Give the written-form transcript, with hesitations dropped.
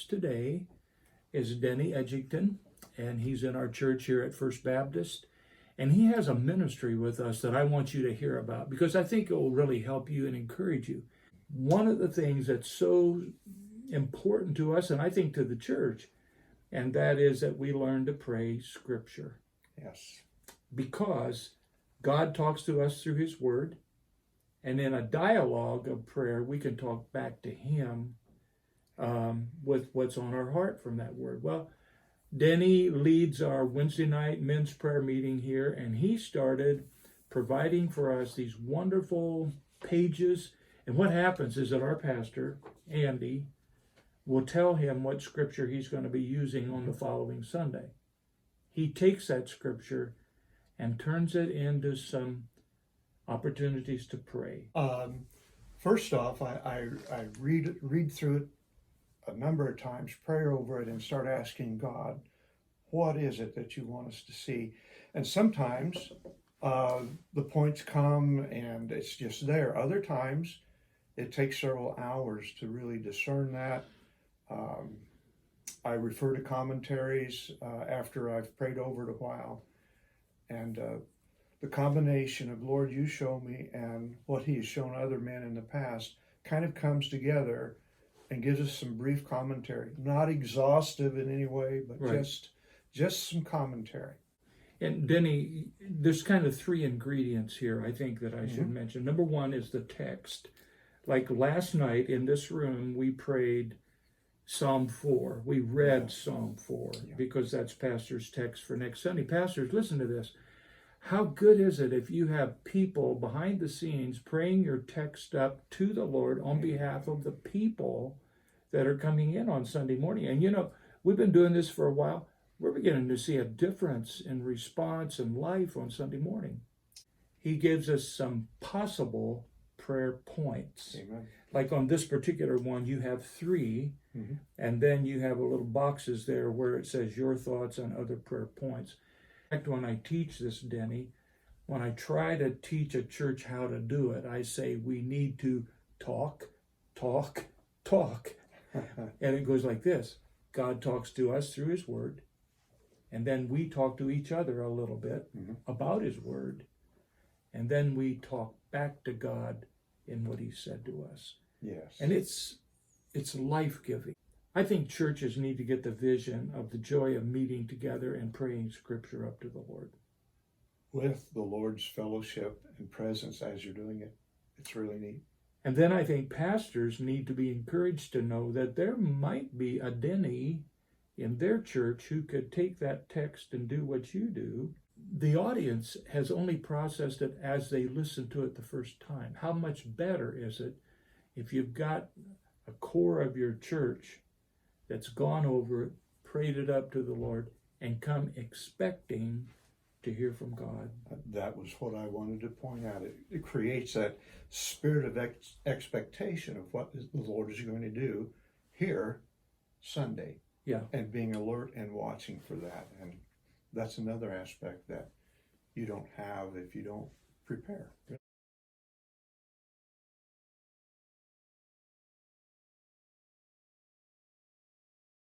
guest today is Denny Edgington, and he's in our church here at First Baptist. And he has a ministry with us that I want you to hear about because I think it will really help you and encourage you. One of the things that's so important to us, and I think to the church, and that is that we learn to pray Scripture. Yes. Because God talks to us through His Word, and in a dialogue of prayer, we can talk back to Him with what's on our heart from that Word. Well, Denny leads our Wednesday night men's prayer meeting here, and he started providing for us these wonderful pages. And what happens is that our pastor, Andy, will tell him what scripture he's going to be using on the following Sunday. He takes that scripture and turns it into some opportunities to pray. First off, I read through it a number of times, pray over it, and start asking God, what is it that you want us to see? And sometimes the points come and it's just there. Other times it takes several hours to really discern that. I refer to commentaries after I've prayed over it a while. And the combination of Lord, you show me, and what He has shown other men in the past kind of comes together and gives us some brief commentary. Not exhaustive in any way, but Right. just some commentary. And Denny, there's kind of three ingredients here I think that I should mention. Number one is the text. Like last night in this room, we prayed Psalm 4. We read Psalm 4 because that's Pastor's text for next Sunday. Pastors, listen to this. How good is it if you have people behind the scenes praying your text up to the Lord on behalf of the people that are coming in on Sunday morning? And you know, we've been doing this for a while. We're beginning to see a difference in response and life on Sunday morning. He gives us some possible prayer points. Amen. Like on this particular one, you have 3, and then you have a little boxes there where it says your thoughts on other prayer points. In fact, when I teach this, Denny, when I try to teach a church how to do it, I say we need to talk. And it goes like this. God talks to us through His Word, and then we talk to each other a little bit about His Word, and then we talk back to God in what He said to us. Yes. And it's life-giving. I think churches need to get the vision of the joy of meeting together and praying Scripture up to the Lord. With the Lord's fellowship and presence as you're doing it. It's really neat. And then I think pastors need to be encouraged to know that there might be a Denny in their church who could take that text and do what you do. The audience has only processed it as they listen to it the first time. How much better is it if you've got a core of your church that's gone over it, prayed it up to the Lord, and come expecting to hear from God? That was what I wanted to point out. It creates that spirit of expectation of what the Lord is going to do here Sunday. Yeah. And being alert and watching for that. And that's another aspect that you don't have if you don't prepare.